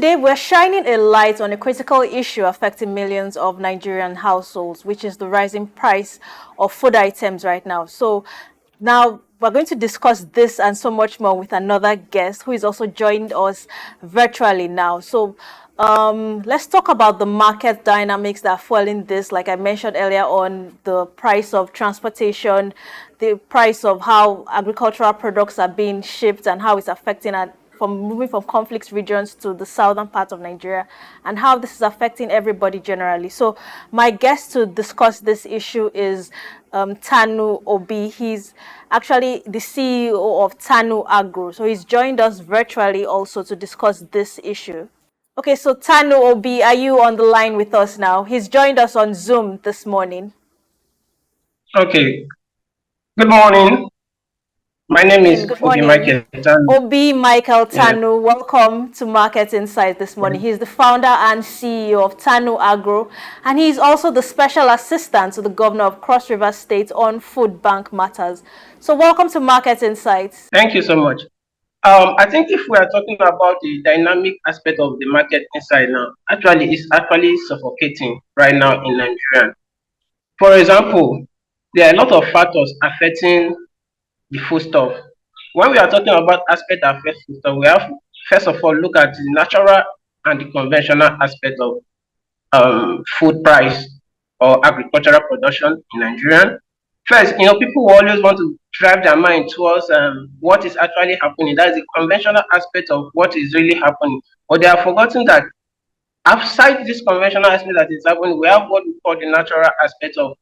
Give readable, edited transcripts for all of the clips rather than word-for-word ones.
today we're shining a light on a critical issue affecting millions of Nigerian households, which is the rising price of food items right now. So now we're going to discuss this and so much more with another guest who is also joined us virtually now. So let's talk about the market dynamics that are fueling this. Like I mentioned earlier on, the price of transportation, the price of how agricultural products are being shipped and how it's affecting from moving from conflict regions to the southern part of Nigeria, and how this is affecting everybody generally. So my guest to discuss this issue is Tanu Obi. He's actually the CEO of Tanu Agro. So he's joined us virtually also to discuss this issue. Okay, so Tanu Obi, are you on the line with us now? He's joined us on Zoom this morning. Okay. Good morning. My name is Obi Michael Tanu. Obi Michael Tanu, welcome to Market Insight this morning. He's the founder and CEO of Tanu Agro, and he's also the special assistant to the governor of Cross River State on food bank matters. So welcome to Market Insights. Thank you so much. I think if we are talking about the dynamic aspect of the market inside now, it's actually suffocating right now in Nigeria. For example, there are a lot of factors affecting the foodstuff. When we are talking about aspect that affects foodstuff, we have first of all look at the natural and the conventional aspect of food price or agricultural production in Nigeria. First, people always want to drive their mind towards what is actually happening. That is the conventional aspect of what is really happening. But they have forgotten that outside this conventional aspect that is happening, we have what we call the natural aspect of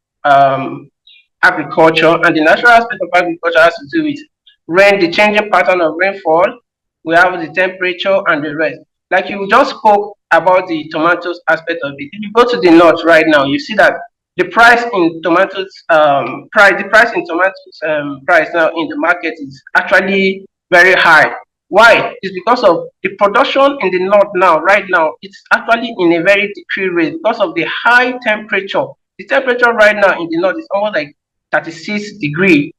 agriculture, and the natural aspect of agriculture has to do with rain, the changing pattern of rainfall. We have the temperature and the rest. Like you just spoke about the tomatoes aspect of it. If you go to the north right now, you see that the price in tomatoes price now in the market is actually very high. Why? It's because of the production in the north right now, it's actually in a very decreased rate because of the high temperature. The temperature right now in the north is almost like 36 degree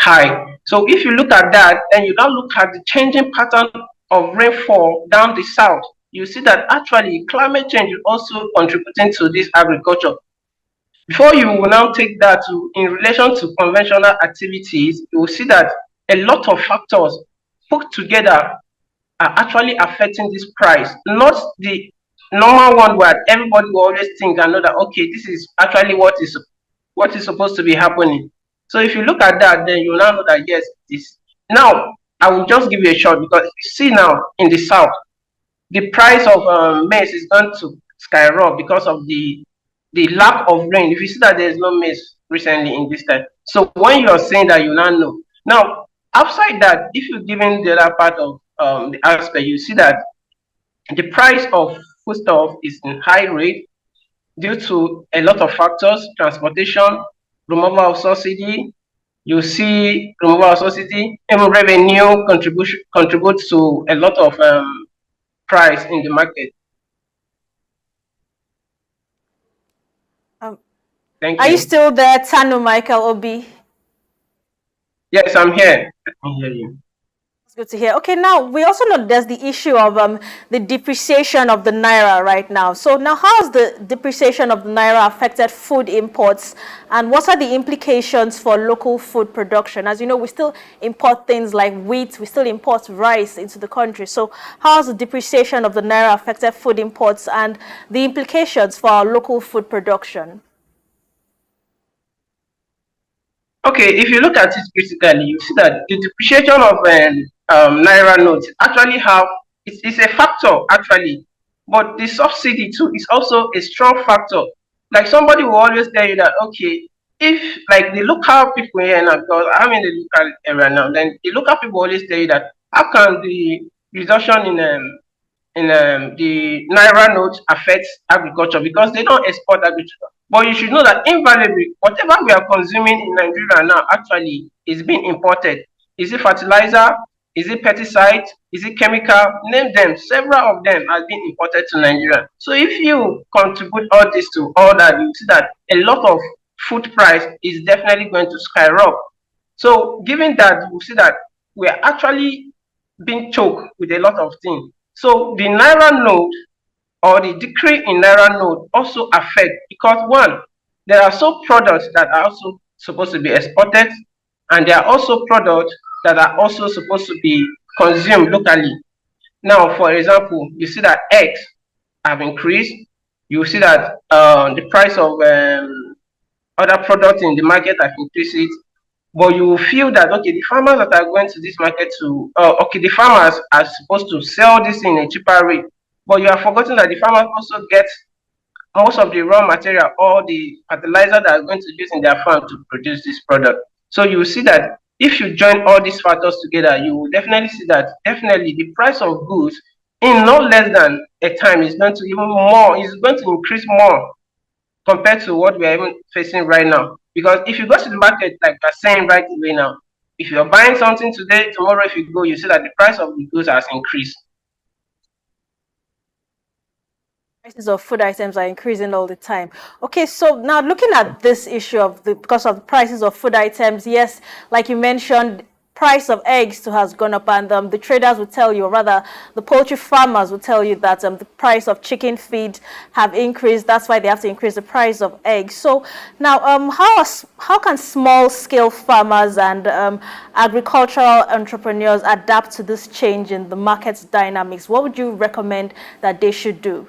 high. So if you look at that, then you now look at the changing pattern of rainfall down the south, you see that actually climate change is also contributing to this agriculture. Before you will now take that in relation to conventional activities, you will see that a lot of factors put together are actually affecting this price, not the normal one where everybody will always think and know that, okay, this is actually what is supposed to be happening. So if you look at that, then you now know that yes, this. Now I will just give you a shot, because you see now in the south, the price of maize is going to skyrocket because of the lack of rain. If you see that there is no maize recently in this time, so when you are saying that, you now know. Now outside that, if you're given the other part of the aspect, you see that the price of foodstuff is in high rate due to a lot of factors: transportation, removal of subsidy. You see removal of subsidy, even revenue contributes to a lot of price in the market. Thank you. Are you still there, Tanu Michael Obi? Yes, I'm here. I can hear you. Good to hear. Okay, now we also know there's the issue of the depreciation of the Naira right now. So now how has the depreciation of the Naira affected food imports, and what are the implications for local food production? As you know, we still import things like wheat, we still import rice into the country. So how has the depreciation of the Naira affected food imports and the implications for our local food production? Okay, if you look at it critically, you see that the depreciation of Naira notes actually it's a factor actually, but the subsidy too is also a strong factor. Like somebody will always tell you that, okay, if like the local people here now, because I'm in the local area now, then the local people always tell you that how can the reduction in the Naira note affects agriculture, because they don't export agriculture. But you should know that invariably, whatever we are consuming in Nigeria now actually is being imported. Is it fertilizer? Is it pesticide? Is it chemical? Name them. Several of them have been imported to Nigeria. So if you contribute all this to all that, you see that a lot of food price is definitely going to skyrocket. So given that, you see that we are actually being choked with a lot of things. So the Naira note or the decrease in Naira note also affect because one, there are some products that are also supposed to be exported, and there are also products that are also supposed to be consumed locally. Now, for example, you see that eggs have increased. You see that the price of other products in the market have increased it. But you will feel that okay, the farmers that are going to this market to okay, the farmers are supposed to sell this in a cheaper rate. But you are forgetting that the farmers also get most of the raw material or the fertilizer that are going to use in their farm to produce this product. So you will see that if you join all these factors together, you will definitely see that definitely the price of goods in no less than a time is going to even more, is going to increase more compared to what we are even facing right now. Because if you go to the market, like we're saying right away now, if you're buying something today, tomorrow if you go, you see that the price of the goods has increased. Prices of food items are increasing all the time. Okay, so now looking at this issue of the because of the prices of food items, yes, like you mentioned, price of eggs too has gone up, and the traders will tell you, or rather, the poultry farmers will tell you that the price of chicken feed have increased. That's why they have to increase the price of eggs. So now, how can small scale farmers and agricultural entrepreneurs adapt to this change in the market's dynamics? What would you recommend that they should do?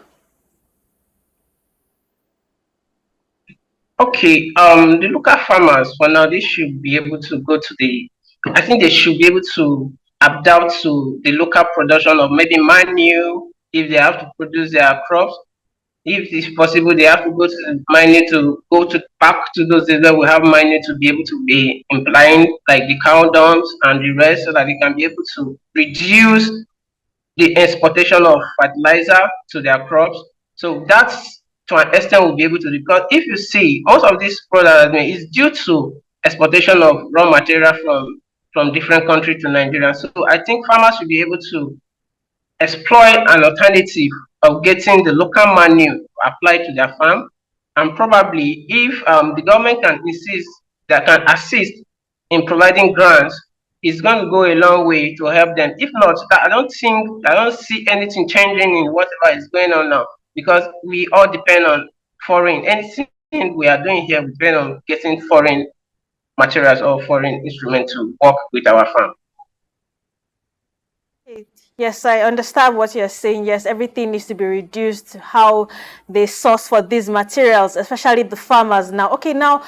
Okay, the local farmers for now they should be able to go to the. I think they should be able to adapt to the local production of maybe manure if they have to produce their crops. If it's possible, they have to go to the mining to go to back to those areas where we have mining to be able to be implying like the cow dumps and the rest, so that they can be able to reduce the exportation of fertilizer to their crops. So that's to an extent we'll be able to, because if you see most of these products is due to exportation of raw material from different countries to Nigeria. So I think farmers should be able to exploit an alternative of getting the local manure applied to their farm, and probably if the government can insist that can assist in providing grants, it's going to go a long way to help them. If not, I don't see anything changing in whatever is going on now, because we all depend on foreign. Anything we are doing here, we depend on getting foreign materials or foreign instruments to work with our farm. Yes, I understand what you're saying. Yes, everything needs to be reduced to how they source for these materials, especially the farmers now. Okay, now,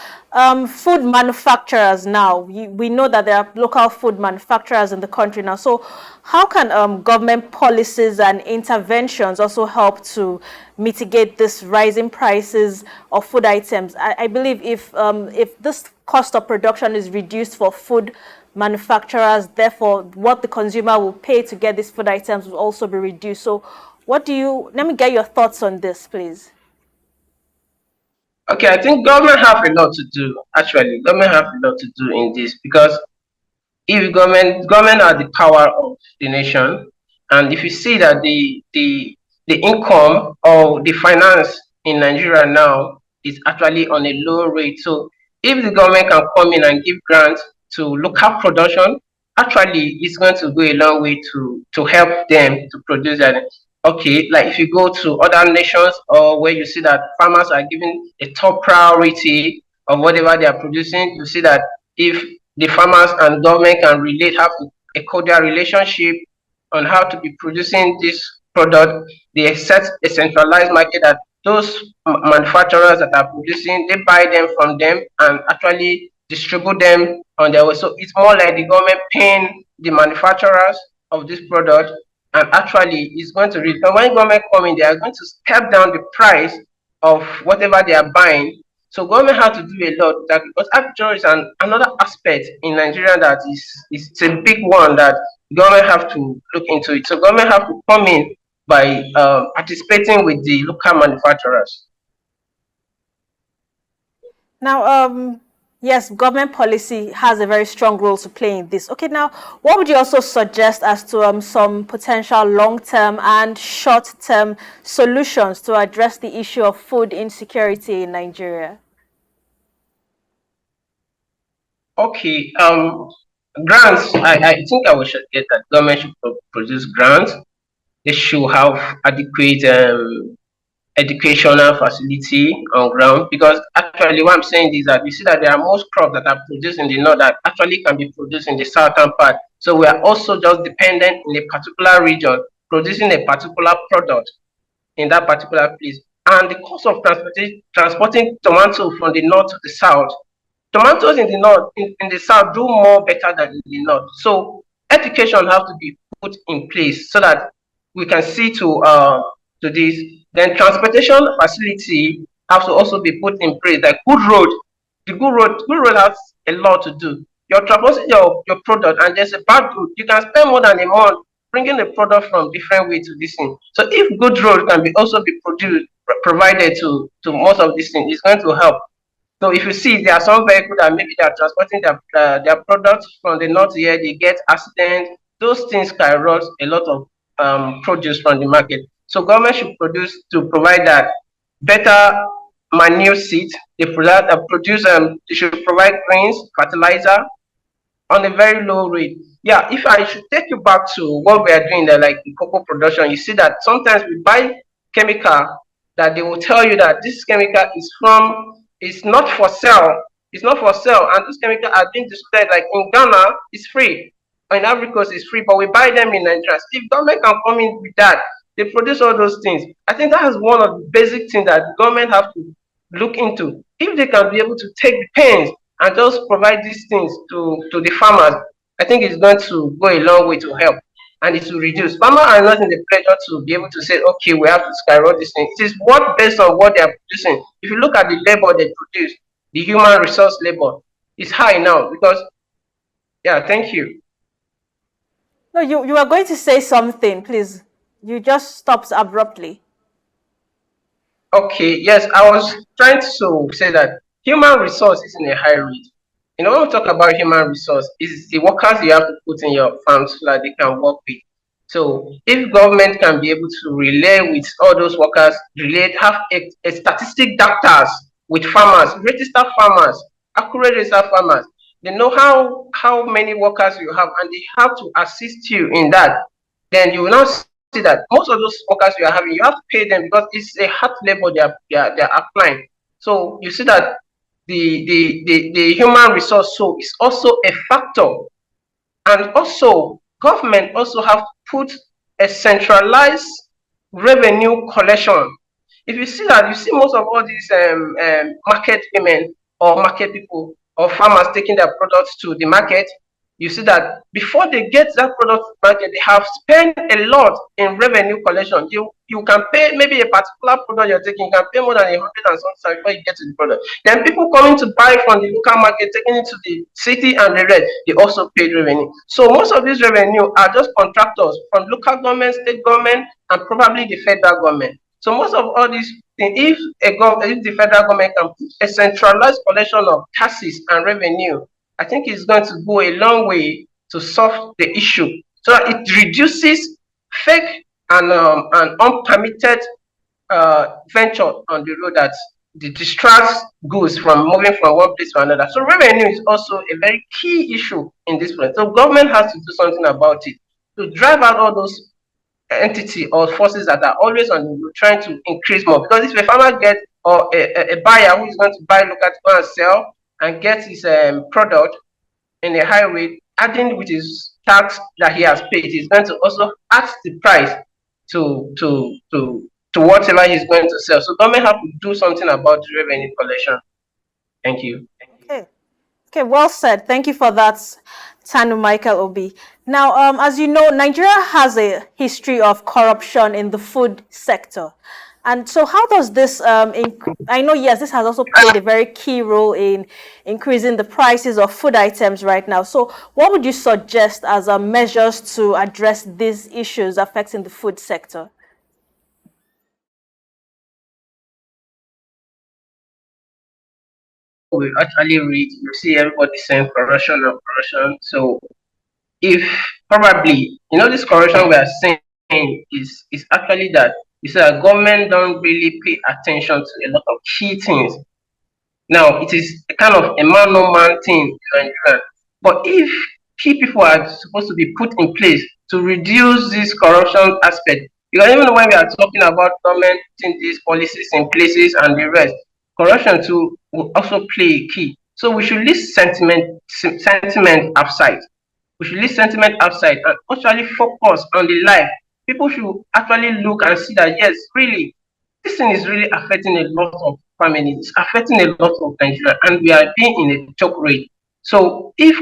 food manufacturers now. We know that there are local food manufacturers in the country now. So how can government policies and interventions also help to mitigate this rising prices of food items? I believe if this cost of production is reduced for food manufacturers, therefore what the consumer will pay to get these food items will also be reduced. So let me get your thoughts on this, please. Okay, I think government have a lot to do. Actually, government have a lot to do in this, because if government are the power of the nation, and if you see that the income or the finance in Nigeria now is actually on a low rate. So if the government can come in and give grants to local production, actually it's going to go a long way to help them to produce that. Okay, like if you go to other nations or where you see that farmers are given a top priority of whatever they are producing, you see that if the farmers and government can relate, have a cordial relationship on how to be producing this product. They set a centralized market that those manufacturers that are producing, they buy them from them and actually distribute them on their way. So it's more like the government paying the manufacturers of this product, and actually it's going to reach. And when government come in, they are going to step down the price of whatever they are buying. So government has to do a lot, that because agriculture is another aspect in Nigeria that is it's a big one that government have to look into it. So government have to come in by participating with the local manufacturers. Now, yes, government policy has a very strong role to play in this. Okay, now, what would you also suggest as to some potential long-term and short-term solutions to address the issue of food insecurity in Nigeria? Okay, grants. I think I will should get that government should produce grants They should have adequate educational facility on ground, because actually what I'm saying is that you see that there are most crops that are produced in the north that actually can be produced in the southern part. So we are also just dependent in a particular region producing a particular product in that particular place. And the cost of transporting tomato from the north to the south, tomatoes in the north, in the south do more better than in the north. So education has to be put in place so that we can see to this. Then transportation facility has to also be put in place, like good road. The good road has a lot to do. You're transporting your product and there's a bad road, you can spend more than a month bringing the product from different way to this thing. So if good road can be also be provided to most of these things, it's going to help. So if you see, there are some vehicles that maybe they are transporting their products from the north here, they get accident. Those things can rob a lot of produce from the market. So government should provide that better manure seed. They should provide grains, fertilizer, on a very low rate. Yeah, if I should take you back to what we are doing there, like the cocoa production, you see that sometimes we buy chemical that they will tell you that this chemical is not for sale. It's not for sale, and those chemicals are being displayed. Like in Ghana, it's free. In Africa, it's free, but we buy them in Nigeria. So if government can come in with that, they produce all those things. I think that is one of the basic things that government have to look into. If they can be able to take the pains and just provide these things to the farmers, I think it's going to go a long way to help, and it will reduce. Farmers are not in the pressure to be able to say, okay, we have to skyrocket this thing. It is what based on what they are producing. If you look at the labor they produce, the human resource labor is high now because, yeah, thank you. No, you are going to say something, please. You just stopped abruptly. Okay, yes, I was trying to say that human resource is in a high rate. When we talk about human resource, it's the workers you have to put in your farms so that they can work with. So if government can be able to relay with all those workers, have a statistic doctors with farmers, register farmers, accurate register farmers, they know how many workers you have and they have to assist you in that. Then you will now see that most of those workers you are having, you have to pay them because it's a hard labor they are applying. So you see that the human resource so is also a factor. And also government also have to put a centralized revenue collection. If you see that, you see most of all these market women or market people or farmers taking their products to the market, you see that before they get that product to market, they have spent a lot in revenue collection. You can pay maybe a particular product you're taking, you can pay more than 100 and something before you get to the product. Then people coming to buy from the local market, taking it to the city and the rest, they also paid revenue. So most of these revenue are just contractors from local government, state government, and probably the federal government. So most of all these things, if the federal government can put a centralized collection of taxes and revenue, I think it's going to go a long way to solve the issue, so that it reduces fake and unpermitted venture on the road that distracts goods from moving from one place to another. So revenue is also a very key issue in this place. So government has to do something about it to drive out all those entity or forces that are always on the road trying to increase more. Because if a farmer gets or a buyer who is going to buy local to go and sell and get his product in a high rate, adding with his tax that he has paid, he's going to also add the price to whatever he's going to sell. So government have to do something about revenue collection. Thank you. Okay. Okay, well said. Thank you for that, Tanu Michael Obi. Now, as you know, Nigeria has a history of corruption in the food sector. And so how does this, I know, yes, this has also played a very key role in increasing the prices of food items right now. So what would you suggest as measures to address these issues affecting the food sector? We actually read, you see everybody saying corruption and corruption. So if probably this corruption we are saying is actually that you see that government don't really pay attention to a lot of key things. Now it is a kind of a man no man thing in Nigeria. But if key people are supposed to be put in place to reduce this corruption aspect. Because even when we are talking about government putting these policies in places and the rest, corruption too will also play a key. So we should leave sentiment outside. We should leave sentiment outside and actually focus on the life. People should actually look and see that yes, really, this thing is really affecting a lot of families, it's affecting a lot of Nigeria, and we are being in a choke rate. So if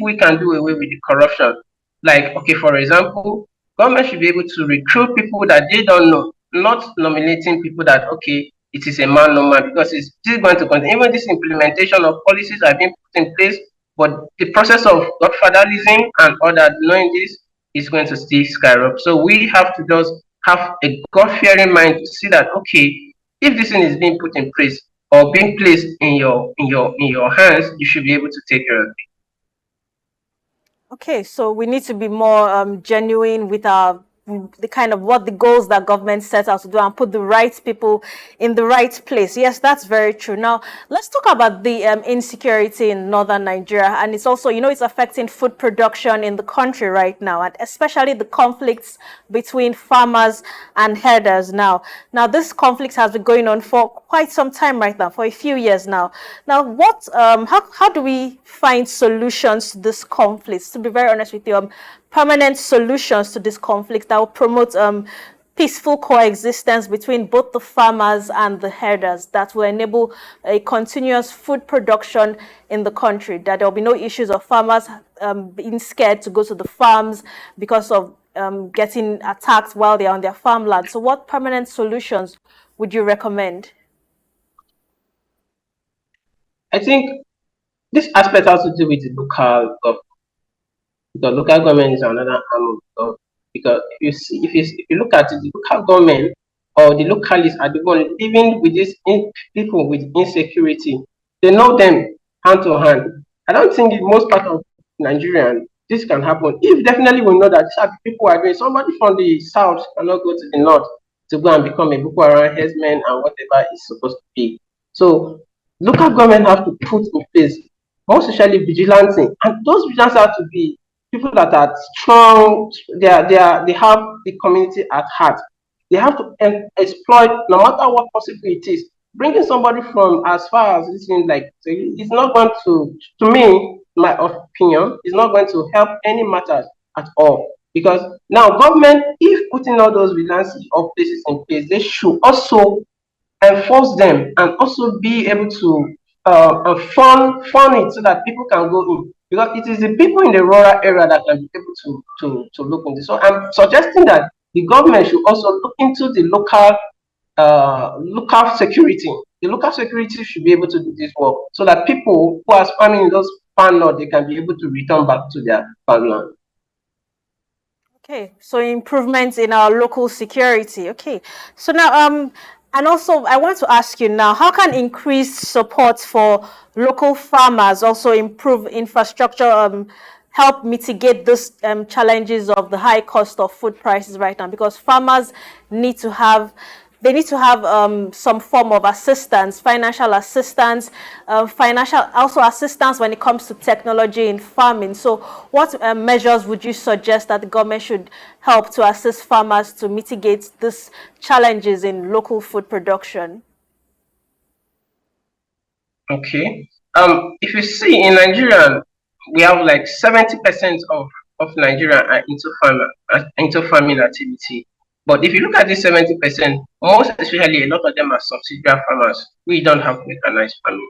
we can do away with the corruption, like okay, for example, government should be able to recruit people that they don't know, not nominating people that okay, it is a man no man, because it's still going to continue. Even this implementation of policies are being put in place, but the process of godfatherism and all that, knowing this, is going to still skyrocket. So we have to just have a God-fearing mind to see that okay, if this thing is being put in place or being placed in your hands, you should be able to take care of it. Okay, so we need to be more genuine with our the kind of what the goals that government set out to do and put the right people in the right place. Yes, that's very true. Now, let's talk about the insecurity in northern Nigeria, and it's also, it's affecting food production in the country right now, and especially the conflicts between farmers and herders now. Now, this conflict has been going on for quite some time right now, for a few years now. Now, how do we find solutions to this conflict? To be very honest with you, permanent solutions to this conflict that will promote peaceful coexistence between both the farmers and the herders, that will enable a continuous food production in the country, that there will be no issues of farmers being scared to go to the farms because of getting attacked while they're on their farmland. So what permanent solutions would you recommend? I think this aspect has to do with the local government, because local government is another arm of government. Because if you look at it, the local government or the localists are the one living with people with insecurity. They know them hand to hand. I don't think in most part of Nigeria this can happen. If definitely we know that these are the people are doing, somebody from the south cannot go to the north to go and become a Boko Haram headsman and whatever is supposed to be. So local government have to put in place more socially vigilante, and those vigilantes have to be people that are strong. They have the community at heart. They have to exploit no matter what possible it is. Bringing somebody from as far as this thing, like it's not going to me, my opinion, is not going to help any matters at all. Because now government, if putting all those vigilance of places in place, they should also enforce them and also be able to fund it so that people can go in, because it is the people in the rural area that can be able to look into. So I'm suggesting that the government should also look into the local security. The local security should be able to do this work so that people who are farming in those farmland, they can be able to return back to their farmland. Okay, so improvements in our local security. Okay, so now and also I want to ask you now, how can increased support for local farmers also improve infrastructure, help mitigate those challenges of the high cost of food prices right now? Because farmers need to have they need to have some form of assistance, financial assistance, financial also assistance when it comes to technology in farming. So what measures would you suggest that the government should help to assist farmers to mitigate these challenges in local food production? Okay. If you see in Nigeria, we have like 70% of Nigeria are into farming activity. But if you look at this 70%, most especially a lot of them are subsidiary farmers. We don't have mechanized farming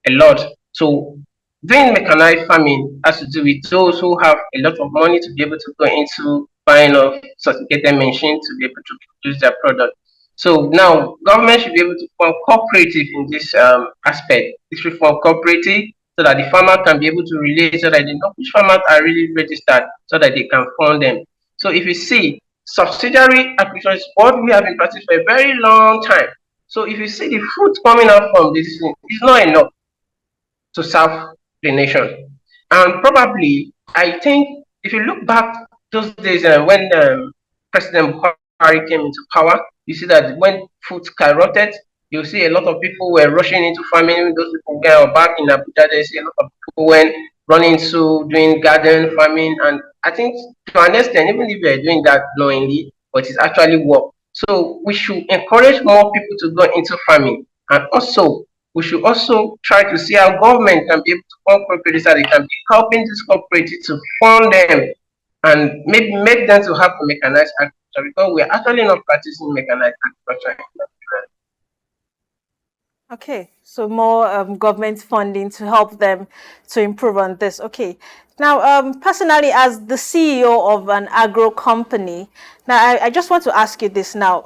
a lot. So doing mechanized farming has to do with those who have a lot of money to be able to go into buying of sophisticated machines to be able to produce their product. So now government should be able to form cooperative in this aspect. It should form cooperative so that the farmer can be able to relate, so that they know which farmers are really registered, so that they can fund them. So if you see, subsidiary application is what we have been practicing for a very long time. So if you see the fruit coming out from this, it's not enough to serve the nation. And probably, I think, if you look back those days when President Buhari came into power, you see that when food skyrocketed, you see a lot of people were rushing into farming. Those people were back in Abuja. They see a lot of people when running to doing garden farming, and I think to an extent, even if you're doing that knowingly, but it's actually work. So we should encourage more people to go into farming, and also we should also try to see how government can be able to fund cooperatives so they can be helping these cooperatives to fund them and maybe make them to have a mechanized agriculture, because we are actually not practicing mechanized agriculture. Okay, so more government funding to help them to improve on this. Okay, now personally, as the CEO of an agro company, now I just want to ask you this now.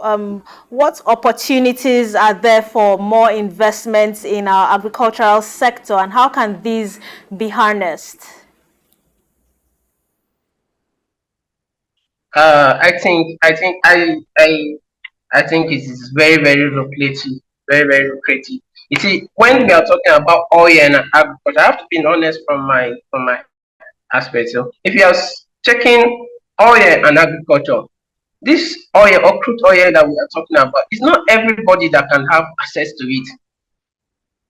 What opportunities are there for more investments in our agricultural sector, and how can these be harnessed? I think it is very, very lucrative, very, very lucrative. You see, when we are talking about oil and agriculture, I have to be honest from my aspect. So, if you are checking oil and agriculture, this oil or crude oil that we are talking about, it's not everybody that can have access to it.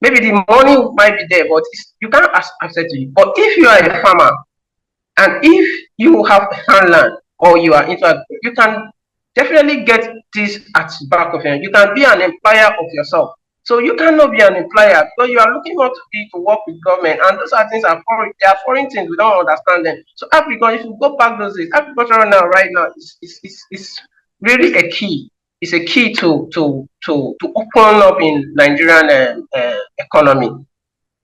Maybe the money might be there, but you can't have access to it. But if you are a farmer, and if you have land or you are into agriculture, you can definitely get this at the back of your hand. You can be an employer of yourself. So you cannot be an employer because you are looking what to be to work with government, and those are things are foreign. They are foreign things. We don't understand them. So agriculture, if you go back those days, agriculture now right now is really a key. It's a key to open up in Nigerian economy.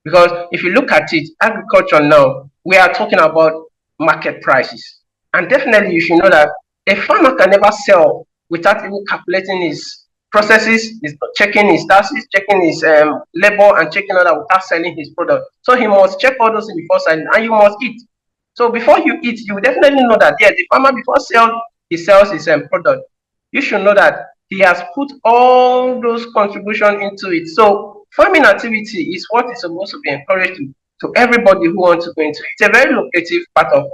Because if you look at it, agriculture now, we are talking about market prices. And definitely you should know that a farmer can never sell without even calculating his processes, his checking his taxes, checking his labor, and checking all that without selling his product. So he must check all those things before selling, and you must eat. So before you eat, you definitely know that the farmer before he sells his product, you should know that he has put all those contribution into it. So farming activity is what is supposed to be encouraged to everybody who wants to go into it. It's a very lucrative part of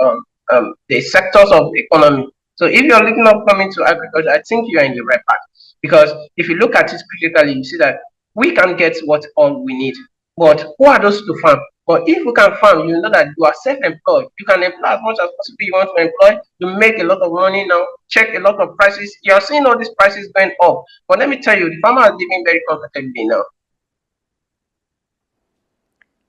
the sectors of the economy. So if you're looking at coming to agriculture, I think you are in the right path. Because if you look at it critically, you see that we can get what all we need. But who are those to farm? But if you can farm, you know that you are self-employed. You can employ as much as possible you want to employ. You make a lot of money now, check a lot of prices. You are seeing all these prices going up. But let me tell you, the farmer is living very comfortably now.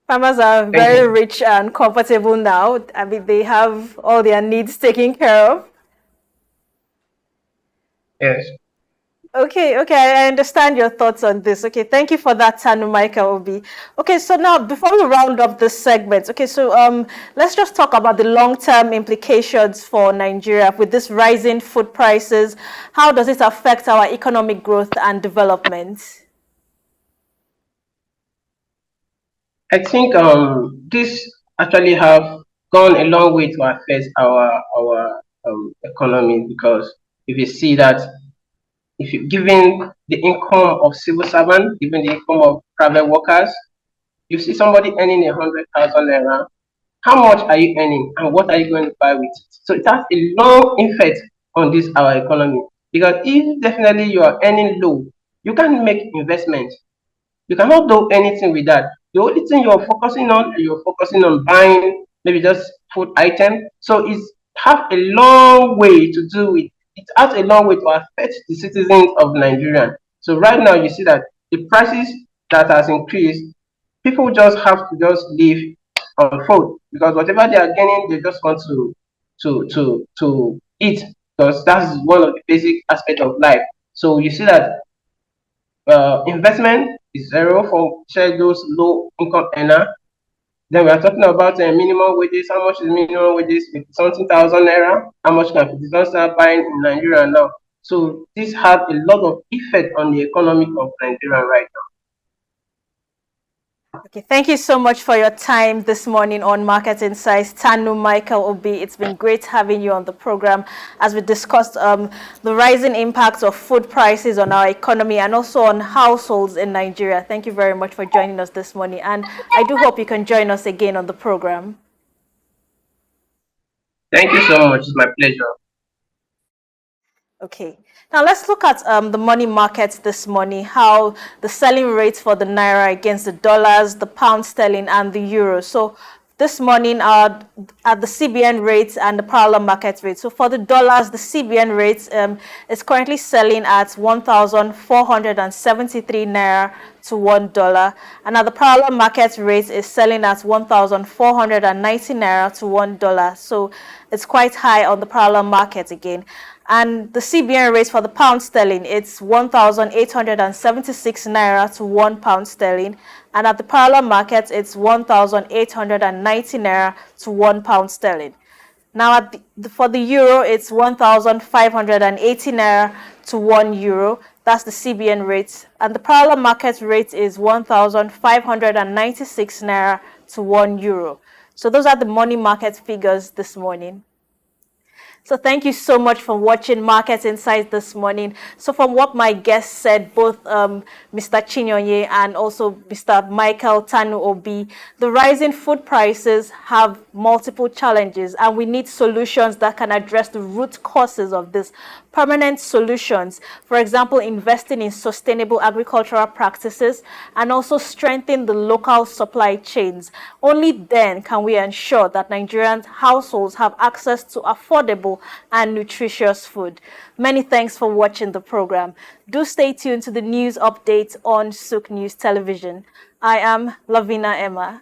Farmers are Thank very you. rich and comfortable now. I mean, they have all their needs taken care of. Yes. Okay, okay, I understand your thoughts on this. Okay, thank you for that, Tanu Michael Obi. Okay, so now before we round up this segment, okay, so let's just talk about the long-term implications for Nigeria with this rising food prices. How does it affect our economic growth and development? I think this actually have gone a long way to affect our economy, because if you see that if you given the income of civil servant, given the income of private workers, you see somebody earning 100,000 naira, how much are you earning and what are you going to buy with it? So it has a long effect on this our economy, because if definitely you are earning low, you can't make investment. You cannot do anything with that. The only thing you're focusing on buying maybe just food item. So it's have a long way to do with it has a long way to affect the citizens of Nigeria. So right now you see that the prices that has increased, people just have to just live on food, because whatever they are getting, they just want to eat, because that's one of the basic aspects of life. So you see that investment is zero for share those low income earner. Then we are talking about minimum wages. How much is minimum wages? 50 something thousand naira. How much can 50 start buying in Nigeria now? So this has a lot of effect on the economy of Nigeria right now. Okay, thank you so much for your time this morning on Market Insights, Tanu Michael Obi. It's been great having you on the program as we discussed the rising impacts of food prices on our economy and also on households in Nigeria. Thank you very much for joining us this morning, and I do hope you can join us again on the program. Thank you so much. It's my pleasure. Okay, now let's look at the money markets this morning, how the selling rates for the Naira against the dollars, the pound sterling, and the euro. So this morning are at the CBN rates and the parallel market rate. So for the dollars, the CBN rate is currently selling at 1,473 Naira to $1. And at the parallel market rate is selling at 1,490 Naira to $1. So it's quite high on the parallel market again. And the CBN rate for the pound sterling, it's 1,876 Naira to £1 sterling. And at the parallel market, it's 1,890 Naira to £1 sterling. Now, for the euro, it's 1,580 Naira to €1. That's the CBN rate. And the parallel market rate is 1,596 Naira to €1. So those are the money market figures this morning. So thank you so much for watching Market Insights this morning. So from what my guests said, both Mr. Chinyonye and also Mr. Michael Tanu Obi, the rising food prices have multiple challenges, and we need solutions that can address the root causes of this. Permanent solutions, for example, investing in sustainable agricultural practices and also strengthen the local supply chains. Only then can we ensure that Nigerian households have access to affordable and nutritious food. Many thanks for watching the program. Do stay tuned to the news updates on Sook News Television. I am Lavina Emma.